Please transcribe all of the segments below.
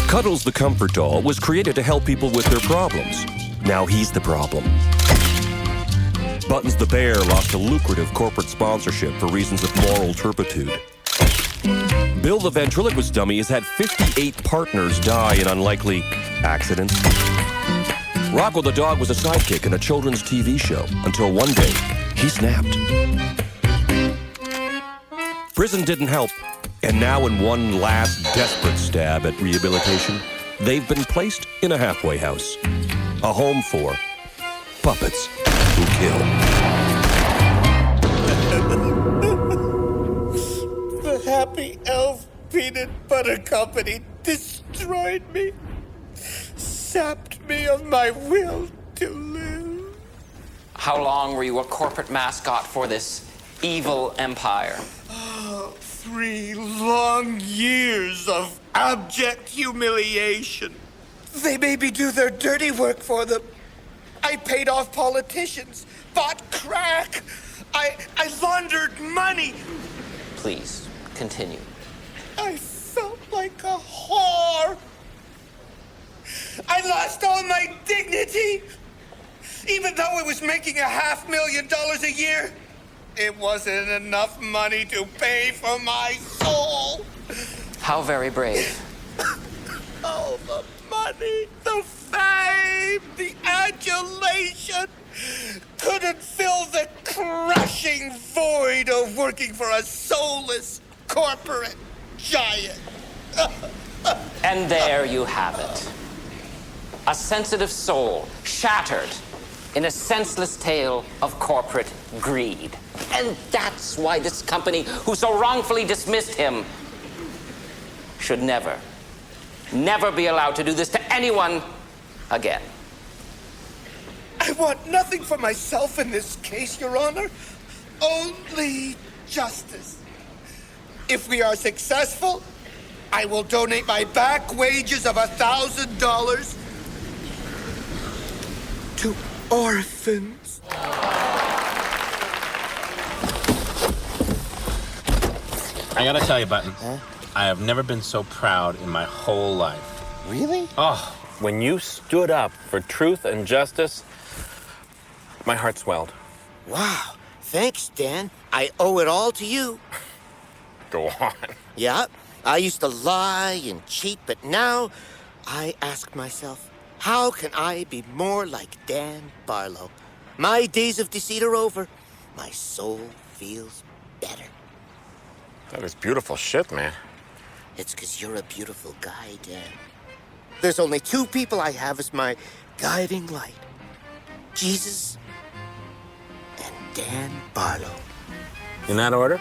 Cuddles the Comfort Doll was created to help people with their problems. Now he's the problem. Buttons the Bear lost a lucrative corporate sponsorship for reasons of moral turpitude. Bill the Ventriloquist Dummy has had 58 partners die in unlikely accidents. Rocco the Dog was a sidekick in a children's TV show until one day he snapped. Prison didn't help, and now in one last desperate stab at rehabilitation, they've been placed in a halfway house. A home for puppets who kill. The Happy Elf Peanut Butter Company destroyed me, sapped me of my will to live. How long were you a corporate mascot for this evil empire? 3 long years of abject humiliation. They made me do their dirty work for them. I paid off politicians, bought crack. I laundered money. Please, continue. I felt like a whore. I lost all my dignity. Even though I was making $500,000 a year, it wasn't enough money to pay for my soul. How very brave. Oh, the money, the fame, the adulation couldn't fill the crushing void of working for a soulless corporate giant. And there you have it. A sensitive soul shattered in a senseless tale of corporate greed. And that's why this company, who so wrongfully dismissed him, should never be allowed to do this to anyone again. I want nothing for myself in this case, Your Honor. Only justice. If we are successful, I will donate my back wages of $1,000 to orphans. I gotta tell you, Button, I have never been so proud in my whole life. Really? Oh, when you stood up for truth and justice, my heart swelled. Wow. Thanks, Dan. I owe it all to you. Go on. Yeah, I used to lie and cheat, but now I ask myself, how can I be more like Dan Barlow? My days of deceit are over. My soul feels better. That is beautiful shit, man. It's 'cause you're a beautiful guy, Dan. There's only 2 people I have as my guiding light. Jesus and Dan Barlow. In that order?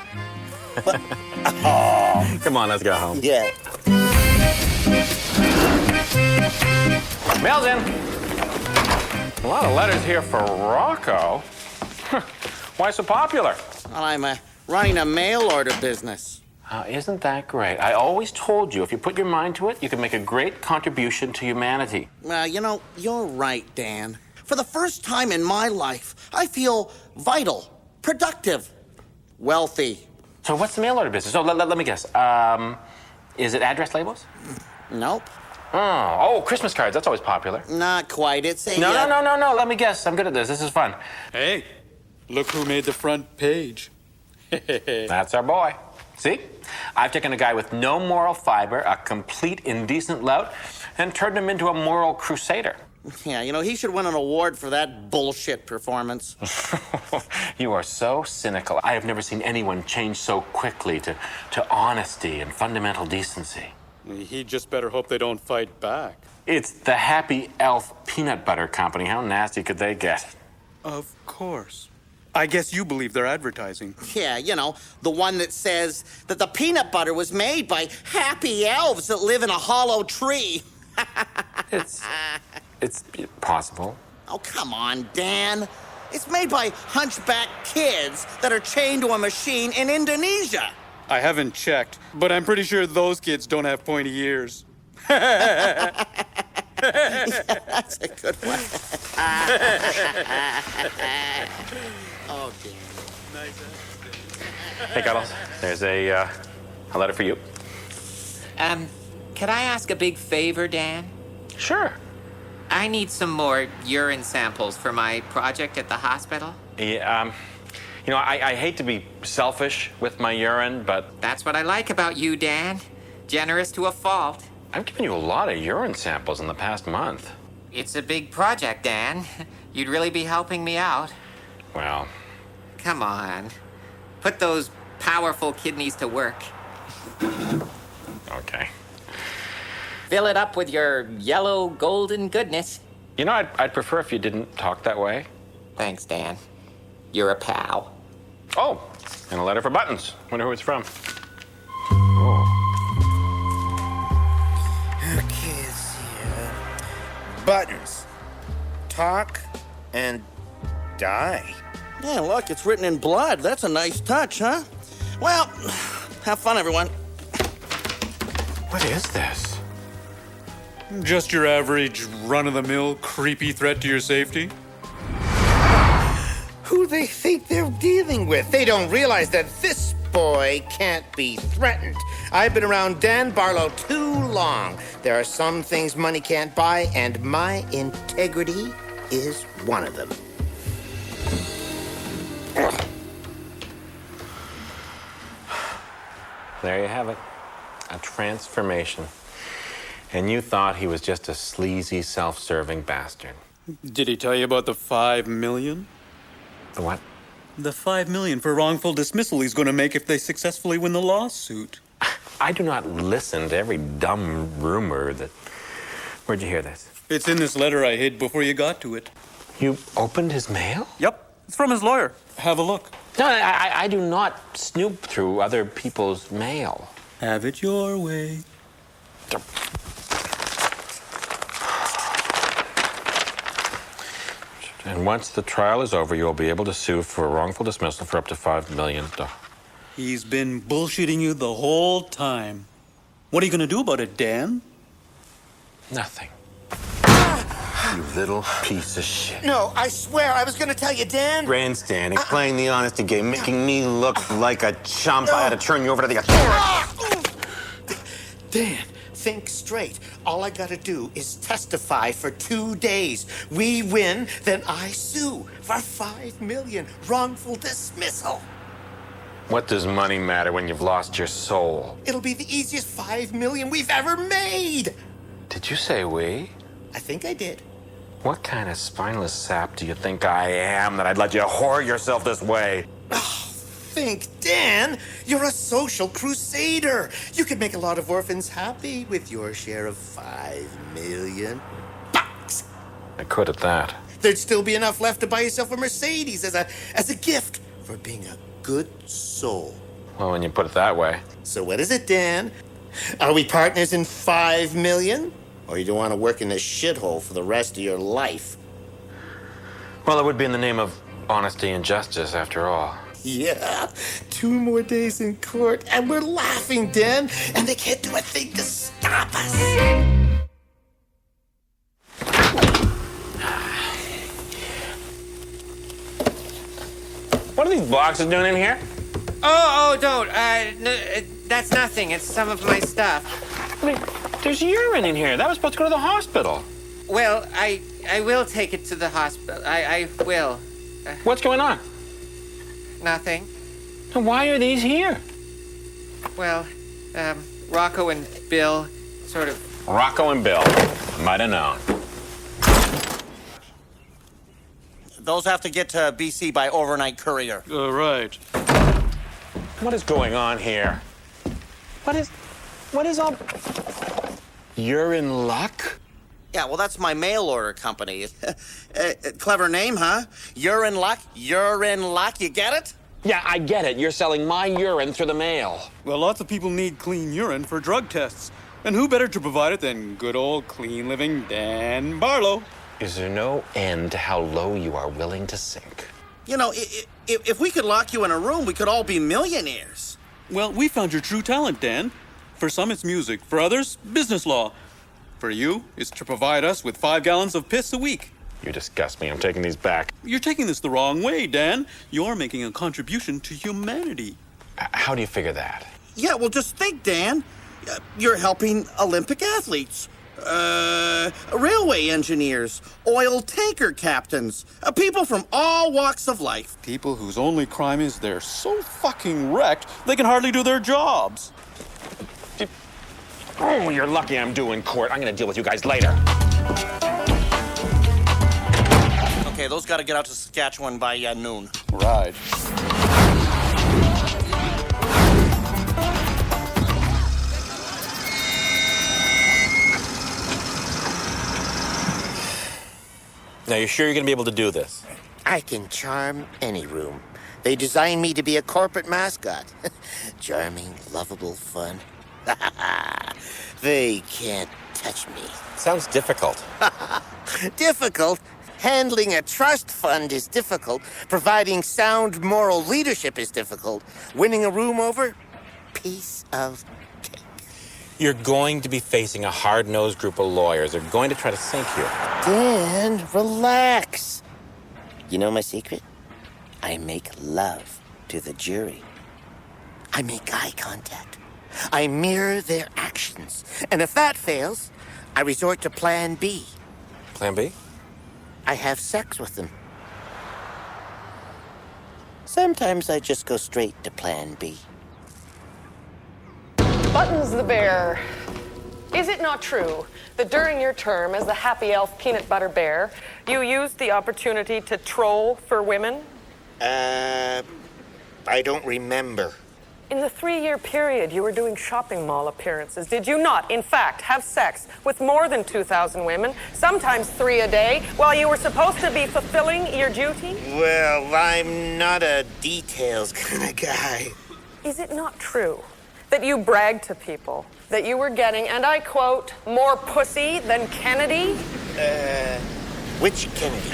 Come on, let's go home. Yeah. Mail's in. A lot of letters here for Rocco. Why so popular? Well, I'm running a mail order business. Isn't that great? I always told you, if you put your mind to it, you can make a great contribution to humanity. Well, you know, you're right, Dan. For the first time in my life, I feel vital, productive, wealthy. So what's the mail order business? So let me guess. Is it address labels? Nope, Oh, Christmas cards. That's always popular. not quite. It's a... No. Let me guess. I'm good at this. This is fun. Hey, look who made the front page. That's our boy. See? I've taken a guy with no moral fiber, a complete indecent lout, and turned him into a moral crusader. Yeah, you know, he should win an award for that bullshit performance. You are so cynical. I have never seen anyone change so quickly to honesty and fundamental decency. He just better hope they don't fight back. It's the Happy Elf Peanut Butter Company. How nasty could they get? Of course. I guess you believe their advertising. Yeah, you know, the one that says that the peanut butter was made by happy elves that live in a hollow tree. It's possible. Oh, come on, Dan. It's made by hunchback kids that are chained to a machine in Indonesia. I haven't checked, but I'm pretty sure those kids don't have pointy ears. Yeah, that's a good one. Oh, Dan. Hey, Cuddles. There's a letter for you. Could I ask a big favor, Dan? Sure. I need some more urine samples for my project at the hospital. Yeah, I hate to be selfish with my urine, but That's what I like about you, Dan. Generous to a fault. I've given you a lot of urine samples in the past month. It's a big project, Dan. You'd really be helping me out. Well, Come on. Put those powerful kidneys to work. okay. Fill it up with your yellow golden goodness. I'd prefer if you didn't talk that way. Thanks, Dan. You're a pal. Oh, and a letter for Buttons. Wonder who it's from. Oh. Okay, let's see. Buttons. Talk and die. Yeah, look, it's written in blood. That's a nice touch, huh? Well, have fun, everyone. What is this? Just your average run-of-the-mill creepy threat to your safety? Who they think they're dealing with? They don't realize that this boy can't be threatened. I've been around Dan Barlow too long. There are some things money can't buy, and my integrity is one of them. There you have it. A transformation. And you thought he was just a sleazy, self-serving bastard. Did he tell you about the $5 million? The what? The $5 million for wrongful dismissal he's going to make if they successfully win the lawsuit. I do not listen to every dumb rumor that... Where'd you hear this? It's in this letter I hid before you got to it. You opened his mail? Yep, it's from his lawyer. Have a look. No, I do not snoop through other people's mail. Have it your way. And once the trial is over, you'll be able to sue for wrongful dismissal for up to $5 million. He's been bullshitting you the whole time. What are you going to do about it, Dan? Nothing. You little piece of shit. No, I swear, I was gonna tell you, Dan. Grandstanding, playing the honesty game, making me look like a chump. I had to turn you over to the authorities. Dan, think straight. All I gotta do is testify for 2 days. We win, then I sue for $5 million wrongful dismissal. What does money matter when you've lost your soul? It'll be the easiest $5 million we've ever made. Did you say we? I think I did. What kind of spineless sap do you think I am that I'd let you whore yourself this way? Think, Dan. You're a social crusader. You could make a lot of orphans happy with your share of $5 million. I could at that. There'd still be enough left to buy yourself a Mercedes as a gift for being a good soul. Well, when you put it that way. So what is it, Dan? Are we partners in $5 million? Or you don't want to work in this shithole for the rest of your life? Well, it would be in the name of honesty and justice, after all. Yeah, 2 more days in court, and we're laughing, Dan, and they can't do a thing to stop us. What are these boxes doing in here? Don't. That's nothing. It's some of my stuff. I mean, there's urine in here. That was supposed to go to the hospital. Well, I will take it to the hospital. I will. What's going on? Nothing. And why are these here? Well, Rocco and Bill sort of... Rocco and Bill. Might have known. Those have to get to BC by overnight courier. Right. What is going on here? What is all... You're in luck? Yeah, well, that's my mail order company. Clever name, huh? You're in luck. You're in luck. You get it? Yeah, I get it. You're selling my urine through the mail. Well, lots of people need clean urine for drug tests. And who better to provide it than good old clean living Dan Barlow? Is there no end to how low you are willing to sink? You know, if we could lock you in a room, we could all be millionaires. Well, we found your true talent, Dan. For some, it's music. For others, business law. For you, it's to provide us with 5 gallons of piss a week. You disgust me. I'm taking these back. You're taking this the wrong way, Dan. You're making a contribution to humanity. How do you figure that? Yeah, well, just think, Dan. You're helping Olympic athletes, railway engineers, oil tanker captains, people from all walks of life. People whose only crime is they're so fucking wrecked, they can hardly do their jobs. Oh, you're lucky I'm due in court. I'm gonna deal with you guys later. Okay, those gotta get out to Saskatchewan by noon. Right. Now, you're sure you're gonna be able to do this? I can charm any room. They designed me to be a corporate mascot. Charming, lovable, fun. They can't touch me. Sounds difficult. Difficult? Handling a trust fund is difficult. Providing sound moral leadership is difficult. Winning a room over? Piece of cake. You're going to be facing a hard-nosed group of lawyers. They're going to try to sink you. Dan, relax. You know my secret? I make love to the jury. I make eye contact. I mirror their actions. And if that fails, I resort to Plan B. Plan B? I have sex with them. Sometimes I just go straight to Plan B. Buttons the Bear. Is it not true that during your term as the Happy Elf Peanut Butter Bear, you used the opportunity to troll for women? I don't remember. In the 3-year period you were doing shopping mall appearances, did you not, in fact, have sex with more than 2,000 women, sometimes 3 a day, while you were supposed to be fulfilling your duty? Well, I'm not a details kind of guy. Is it not true that you bragged to people that you were getting, and I quote, more pussy than Kennedy? Which Kennedy?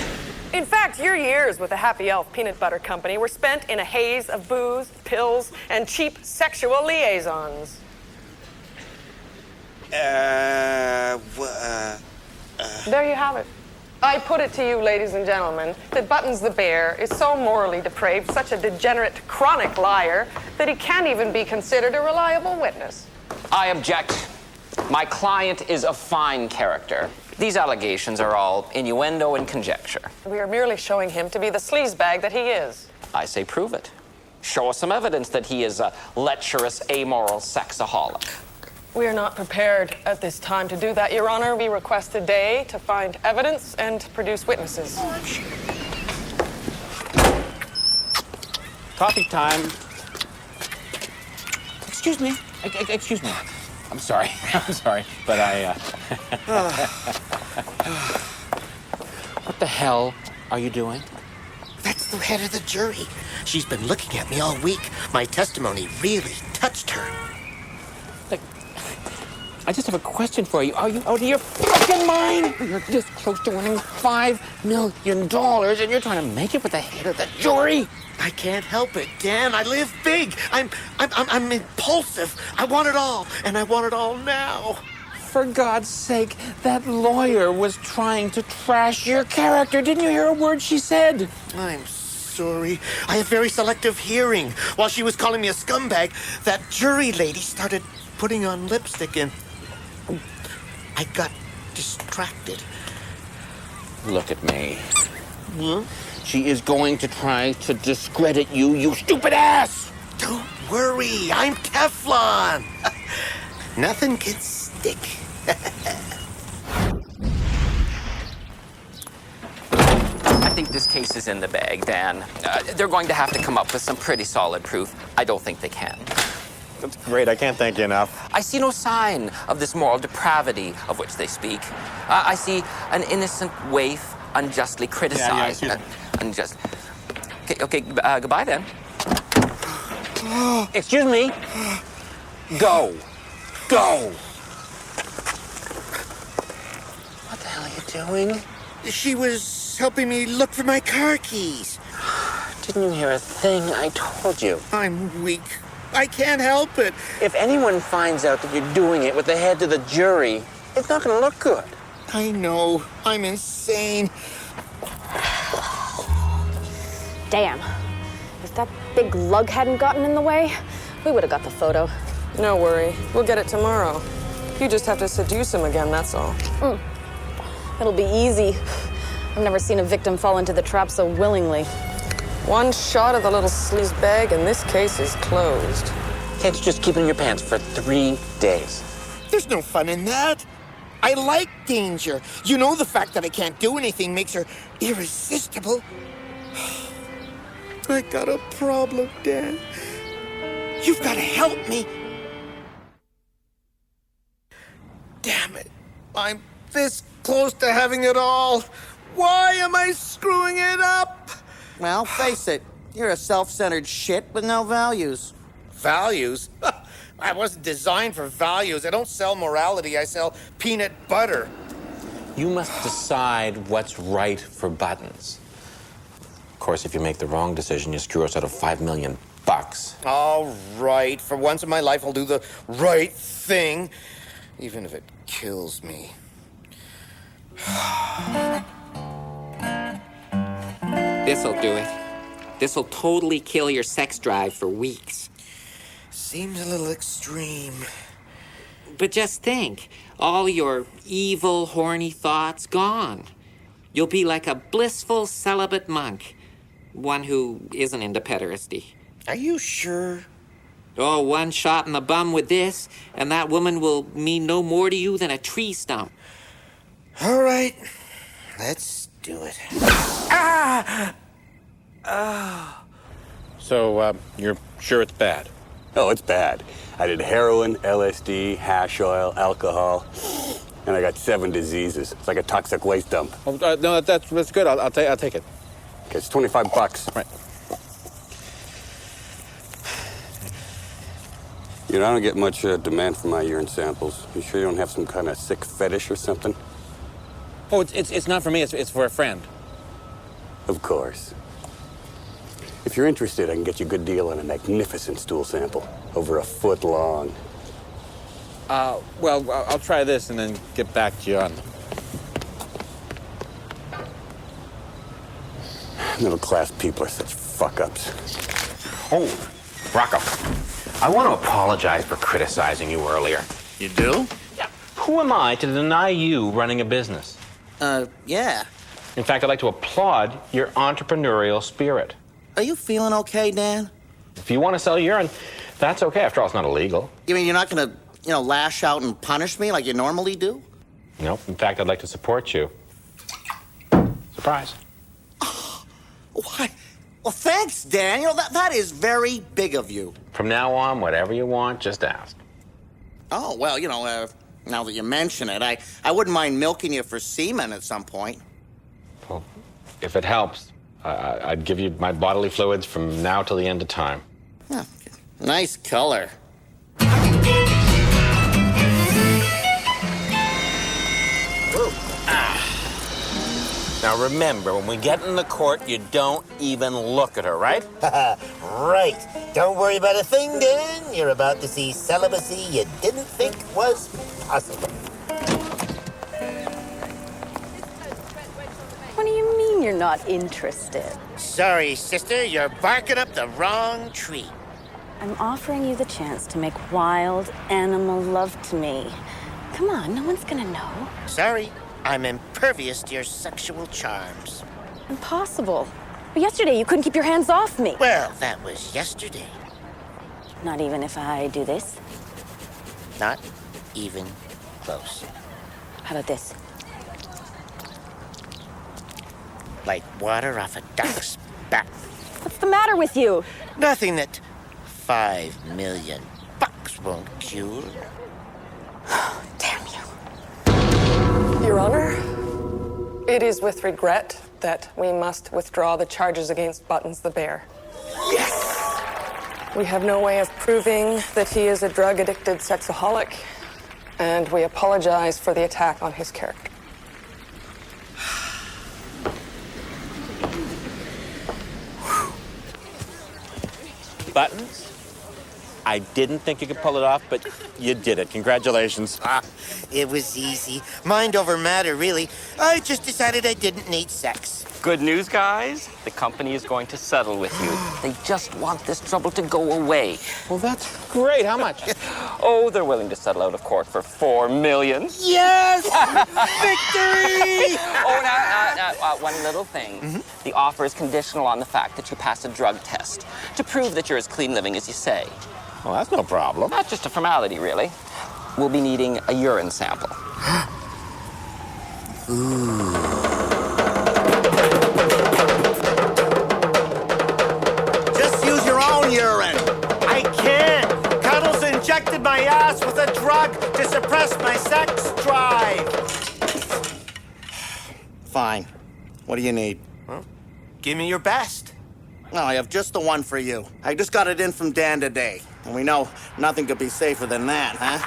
In fact, your years with the Happy Elf Peanut Butter Company were spent in a haze of booze, pills, and cheap sexual liaisons. There you have it. I put it to you, ladies and gentlemen, that Buttons the Bear is so morally depraved, such a degenerate, chronic liar, that he can't even be considered a reliable witness. I object. My client is a fine character. These allegations are all innuendo and conjecture. We are merely showing him to be the sleazebag that he is. I say prove it. Show us some evidence that he is a lecherous, amoral sexaholic. We are not prepared at this time to do that, Your Honor. We request a day to find evidence and produce witnesses. Coffee time. Excuse me. Excuse me. I'm sorry. I'm sorry, but What the hell are you doing? That's the head of the jury. She's been looking at me all week. My testimony really touched her. Like, I just have a question for you. Are you out of your fucking mind? You're this close to winning $5 million, and you're trying to make it with the head of the jury? I can't help it, Dan. I live big. I'm impulsive. I want it all, and I want it all now. For God's sake, that lawyer was trying to trash your character. Didn't you hear a word she said? I'm sorry. I have very selective hearing. While she was calling me a scumbag, that jury lady started putting on lipstick, and I got distracted. Look at me. Hmm? She is going to try to discredit you, you stupid ass! Don't worry. I'm Teflon. Nothing can stick. I think this case is in the bag, Dan. They're going to have to come up with some pretty solid proof. I don't think they can. That's great. I can't thank you enough. I see no sign of this moral depravity of which they speak. I see an innocent waif unjustly criticized. Unjust. Okay, goodbye then. Excuse me? Go. Go. What the hell are you doing? She was helping me look for my car keys. Didn't you hear a thing I told you? I'm weak. I can't help it. If anyone finds out that you're doing it with the head of the jury, it's not going to look good. I know. I'm insane. Damn. If that big lug hadn't gotten in the way, we would have got the photo. No worry. We'll get it tomorrow. You just have to seduce him again, that's all. It'll be easy. I've never seen a victim fall into the trap so willingly. One shot of the little sleaze bag, and this case is closed. Can't you just keep it in your pants for 3 days? There's no fun in that. I like danger. You know, the fact that I can't do anything makes her irresistible. I got a problem, Dan. You've got to help me. Damn it. I'm this close to having it all. Why am I screwing it up? Well, face it, you're a self-centered shit with no values. Values? I wasn't designed for values. I don't sell morality. I sell peanut butter. You must decide what's right for Buttons. Of course, if you make the wrong decision, you screw us out of $5 million. All right. For once in my life, I'll do the right thing, even if it kills me. This'll do it. This'll totally kill your sex drive for weeks. Seems a little extreme. But just think, all your evil, horny thoughts gone. You'll be like a blissful celibate monk, one who isn't into pederasty. Are you sure? Oh, one shot in the bum with this, and that woman will mean no more to you than a tree stump. All right. Let's do it. So, you're sure it's bad? Oh, it's bad. I did heroin, LSD, hash oil, alcohol, and I got 7 diseases. It's like a toxic waste dump. Oh, no, that's good. I'll take it. Okay, it's $25. Right. You know, I don't get much demand for my urine samples. You sure you don't have some kind of sick fetish or something? Oh, it's not for me. It's for a friend. Of course. If you're interested, I can get you a good deal on a magnificent stool sample. Over 1 foot long. Well, I'll try this and then get back to you on... Middle-class people are such fuck-ups. Oh, Rocco, I want to apologize for criticizing you earlier. You do? Yeah. Who am I to deny you running a business? Yeah. In fact, I'd like to applaud your entrepreneurial spirit. Are you feeling okay, Dan? If you want to sell urine, that's okay. After all, it's not illegal. You mean you're not gonna, lash out and punish me like you normally do? Nope. In fact, I'd like to support you. Surprise. Why? Well, thanks, Dan. That is very big of you. From now on, whatever you want, just ask. Oh, well, now that you mention it, I wouldn't mind milking you for semen at some point. Well, if it helps, I'd give you my bodily fluids from now till the end of time. Huh. Nice color. Now remember, when we get in the court, you don't even look at her, right? Right. Don't worry about a thing, Dan. You're about to see celibacy you didn't think was possible. What do you mean you're not interested? Sorry, sister. You're barking up the wrong tree. I'm offering you the chance to make wild animal love to me. Come on, no one's gonna know. Sorry. I'm impervious to your sexual charms. Impossible. But yesterday you couldn't keep your hands off me. Well, that was yesterday. Not even if I do this. Not even close. How about this? Like water off a duck's back. What's the matter with you? Nothing that $5 million won't cure. Damn you. Your Honor, it is with regret that we must withdraw the charges against Buttons the Bear. Yes! We have no way of proving that he is a drug-addicted sexaholic, and we apologize for the attack on his character. Buttons? I didn't think you could pull it off, but you did it. Congratulations. It was easy. Mind over matter, really. I just decided I didn't need sex. Good news, guys. The company is going to settle with you. They just want this trouble to go away. Well, that's great. How much? Oh, they're willing to settle out of court for $4 million. Yes! Victory! Oh, now, one little thing. The offer is conditional on the fact that you pass a drug test to prove that you're as clean living as you say. Well, that's no problem. Not just a formality, really. We'll be needing a urine sample. Just use your own urine. I can't. Cuddles injected my ass with a drug to suppress my sex drive. Fine. What do you need? Give me your best. No, I have just the one for you. I just got it in from Dan today. And we know nothing could be safer than that, huh?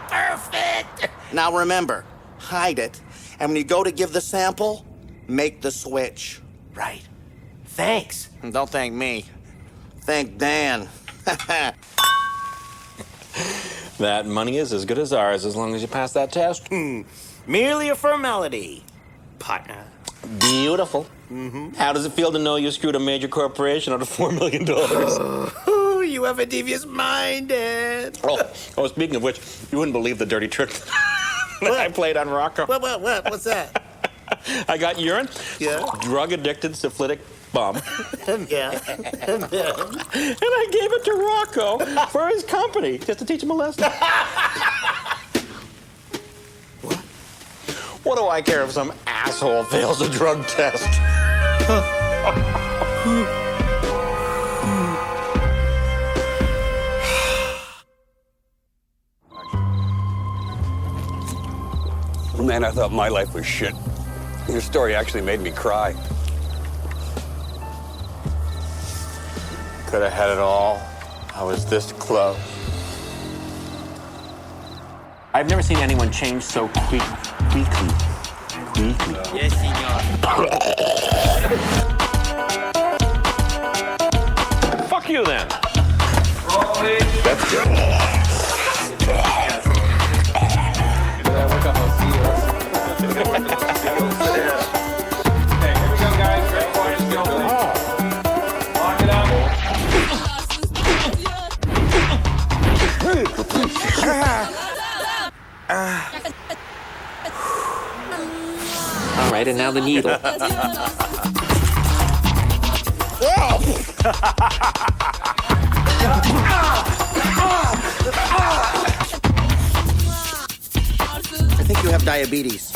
Perfect. Now remember, hide it. And when you go to give the sample, make the switch. Right. Thanks. And don't thank me. Thank Dan. That money is as good as ours as long as you pass that test. Merely a formality, partner. Beautiful. How does it feel to know you screwed a major corporation out of $4 million? Oh, you have a devious mind, Ed. Oh, speaking of which, you wouldn't believe the dirty trick that I played on Rocco. What? What's that? I got urine. Yeah. Drug-addicted syphilitic bum. Yeah. And I gave it to Rocco for his company, just to teach him a lesson. What do I care if some asshole fails a drug test? Man, I thought my life was shit. Your story actually made me cry. Could have had it all. I was this close. I've never seen anyone change so quickly. Yes, senor. Fuck you then. That's good. All right, and now the needle. I think you have diabetes.